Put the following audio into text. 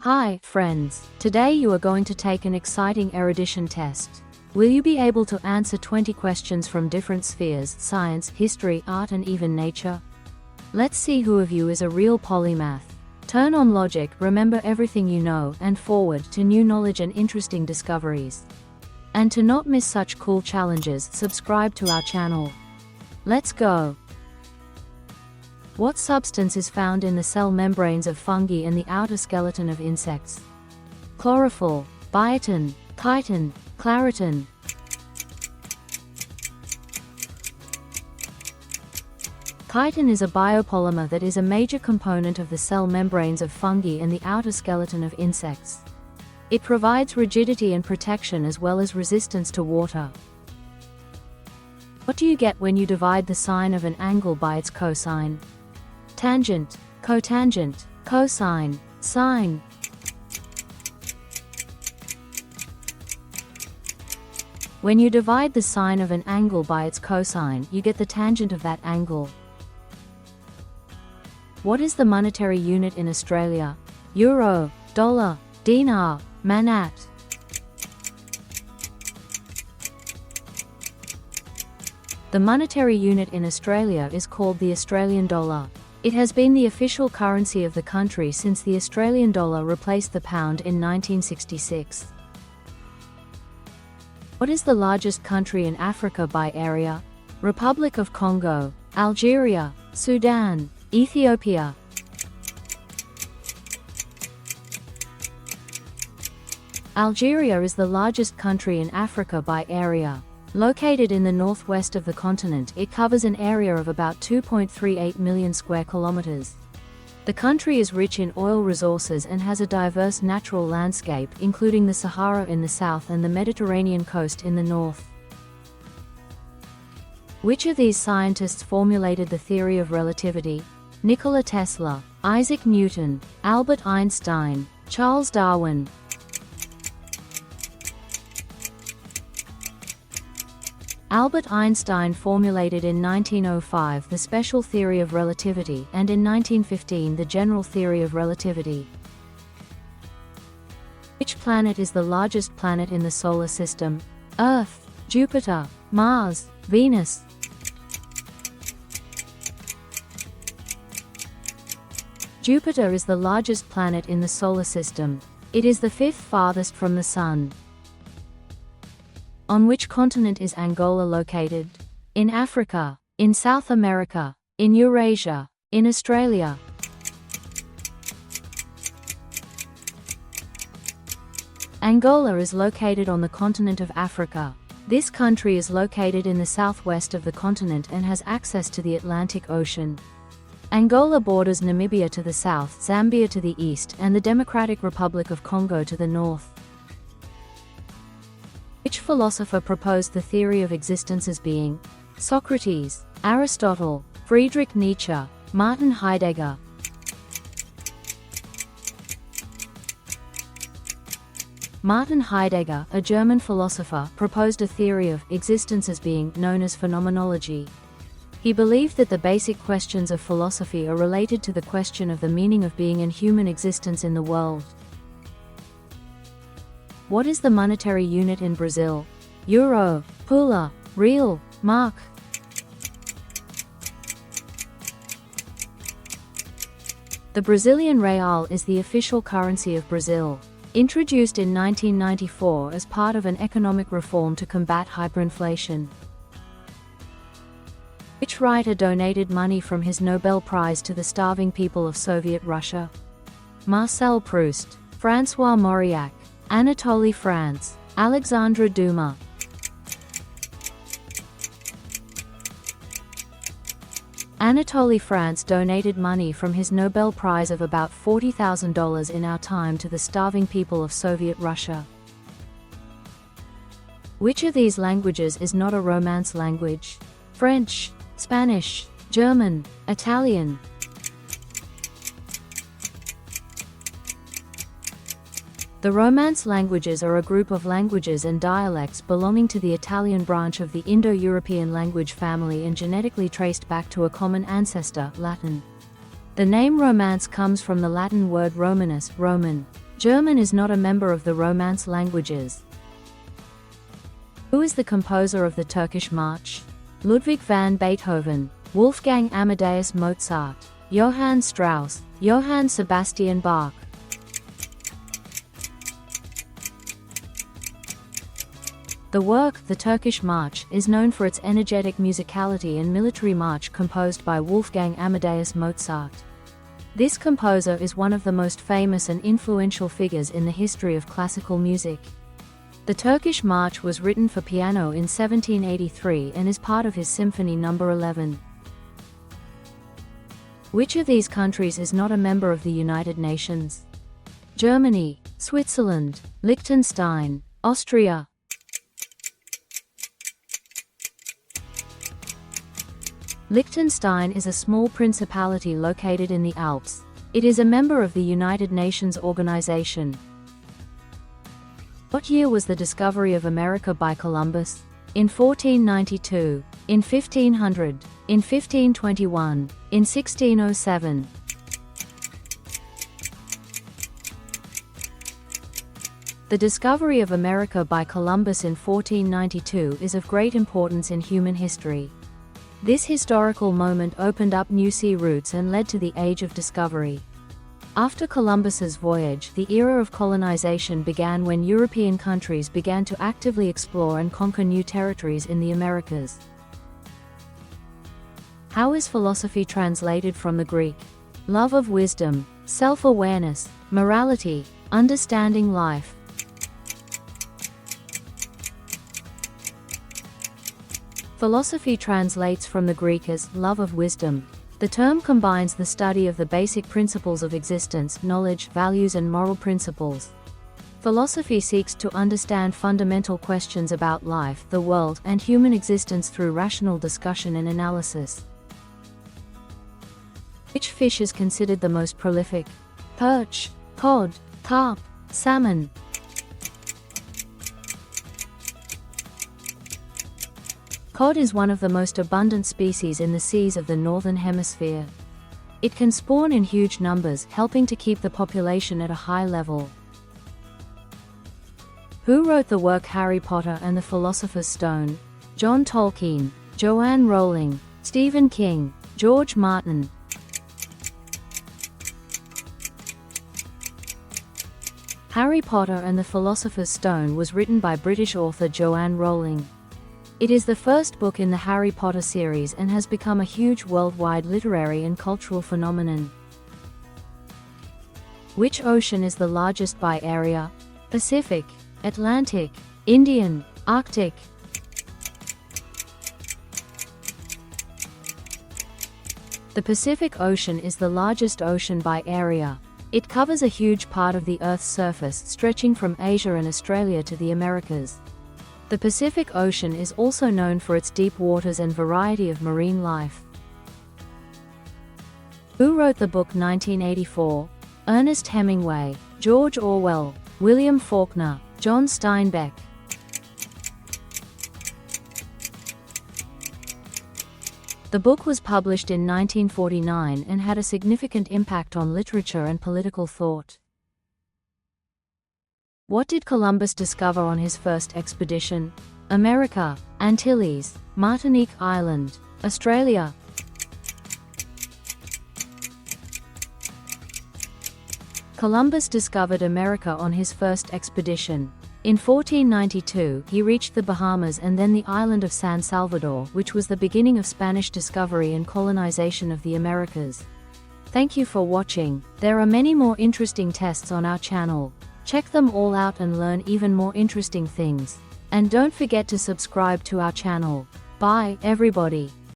Hi, friends. Today you are going to take an exciting erudition test. Will you be able to answer 20 questions from different spheres: science, history, art, and even nature? Let's see who of you is a real polymath. Turn on logic, remember everything you know, and forward to new knowledge and interesting discoveries. And to not miss such cool challenges, subscribe to our channel. Let's go! What substance is found in the cell membranes of fungi and the outer skeleton of insects? Chlorophyll, biotin, chitin, claritin. Chitin is a biopolymer that is a major component of the cell membranes of fungi and the outer skeleton of insects. It provides rigidity and protection as well as resistance to water. What do you get when you divide the sine of an angle by its cosine? Tangent, cotangent, cosine, sine. When you divide the sine of an angle by its cosine, you get the tangent of that angle. What is the monetary unit in Australia? Euro, dollar, dinar, manat. The monetary unit in Australia is called the Australian dollar. It has been the official currency of the country since the Australian dollar replaced the pound in 1966. What is the largest country in Africa by area? Republic of Congo, Algeria, Sudan, Ethiopia. Algeria is the largest country in Africa by area. Located in the northwest of the continent, it covers an area of about 2.38 million square kilometers. The country is rich in oil resources and has a diverse natural landscape, including the Sahara in the south and the Mediterranean coast in the north. Which of these scientists formulated the theory of relativity? Nikola Tesla, Isaac Newton, Albert Einstein, Charles Darwin. Albert Einstein formulated in 1905 the special theory of relativity and in 1915 the general theory of relativity. Which planet is the largest planet in the solar system? Earth, Jupiter, Mars, Venus. Jupiter is the largest planet in the solar system. It is the fifth farthest from the Sun. On which continent is Angola located? In Africa, in South America, in Eurasia, in Australia. Angola is located on the continent of Africa. This country is located in the southwest of the continent and has access to the Atlantic Ocean. Angola borders Namibia to the south, Zambia to the east, and the Democratic Republic of Congo to the north. Which philosopher proposed the theory of existence as being? Socrates, Aristotle, Friedrich Nietzsche, Martin Heidegger. Martin Heidegger, a German philosopher, proposed a theory of existence as being known as phenomenology. He believed that the basic questions of philosophy are related to the question of the meaning of being and human existence in the world. What is the monetary unit in Brazil? Euro, pula, real, mark. The Brazilian real is the official currency of Brazil. Introduced in 1994 as part of an economic reform to combat hyperinflation. Which writer donated money from his Nobel Prize to the starving people of Soviet Russia? Marcel Proust, François Mauriac, Anatole France, Alexandre Dumas. Anatole France donated money from his Nobel Prize of about $40,000 in our time to the starving people of Soviet Russia. Which of these languages is not a Romance language? French, Spanish, German, Italian. The Romance languages are a group of languages and dialects belonging to the Italian branch of the Indo-European language family and genetically traced back to a common ancestor, Latin. The name Romance comes from the Latin word Romanus, Roman. German is not a member of the Romance languages. Who is the composer of the Turkish March? Ludwig van Beethoven, Wolfgang Amadeus Mozart, Johann Strauss, Johann Sebastian Bach. The work, The Turkish March, is known for its energetic musicality and military march composed by Wolfgang Amadeus Mozart. This composer is one of the most famous and influential figures in the history of classical music. The Turkish March was written for piano in 1783 and is part of his Symphony No. 11. Which of these countries is not a member of the United Nations? Germany, Switzerland, Liechtenstein, Austria. Liechtenstein is a small principality located in the Alps. It is a member of the United Nations organization. What year was the discovery of America by Columbus? In 1492, in 1500, in 1521, in 1607. The discovery of America by Columbus in 1492 is of great importance in human history. This historical moment opened up new sea routes and led to the Age of Discovery. After Columbus's voyage, the era of colonization began when European countries began to actively explore and conquer new territories in the Americas. How is philosophy translated from the Greek? Love of wisdom, self-awareness, morality, understanding life. Philosophy translates from the Greek as love of wisdom. The term combines the study of the basic principles of existence, knowledge, values, and moral principles. Philosophy seeks to understand fundamental questions about life, the world, and human existence through rational discussion and analysis. Which fish is considered the most prolific? Perch, cod, carp, salmon. Cod is one of the most abundant species in the seas of the Northern Hemisphere. It can spawn in huge numbers, helping to keep the population at a high level. Who wrote the work Harry Potter and the Philosopher's Stone? John Tolkien, Joanne Rowling, Stephen King, George Martin. Harry Potter and the Philosopher's Stone was written by British author Joanne Rowling. It is the first book in the Harry Potter series and has become a huge worldwide literary and cultural phenomenon. Which ocean is the largest by area? Pacific, Atlantic, Indian, Arctic. The Pacific Ocean is the largest ocean by area. It covers a huge part of the Earth's surface, stretching from Asia and Australia to the Americas. The Pacific Ocean is also known for its deep waters and variety of marine life. Who wrote the book 1984? Ernest Hemingway, George Orwell, William Faulkner, John Steinbeck. The book was published in 1949 and had a significant impact on literature and political thought. What did Columbus discover on his first expedition? America, Antilles, Martinique Island, Australia. Columbus discovered America on his first expedition. In 1492, he reached the Bahamas and then the island of San Salvador, which was the beginning of Spanish discovery and colonization of the Americas. Thank you for watching. There are many more interesting tests on our channel. Check them all out and learn even more interesting things. And don't forget to subscribe to our channel. Bye, everybody.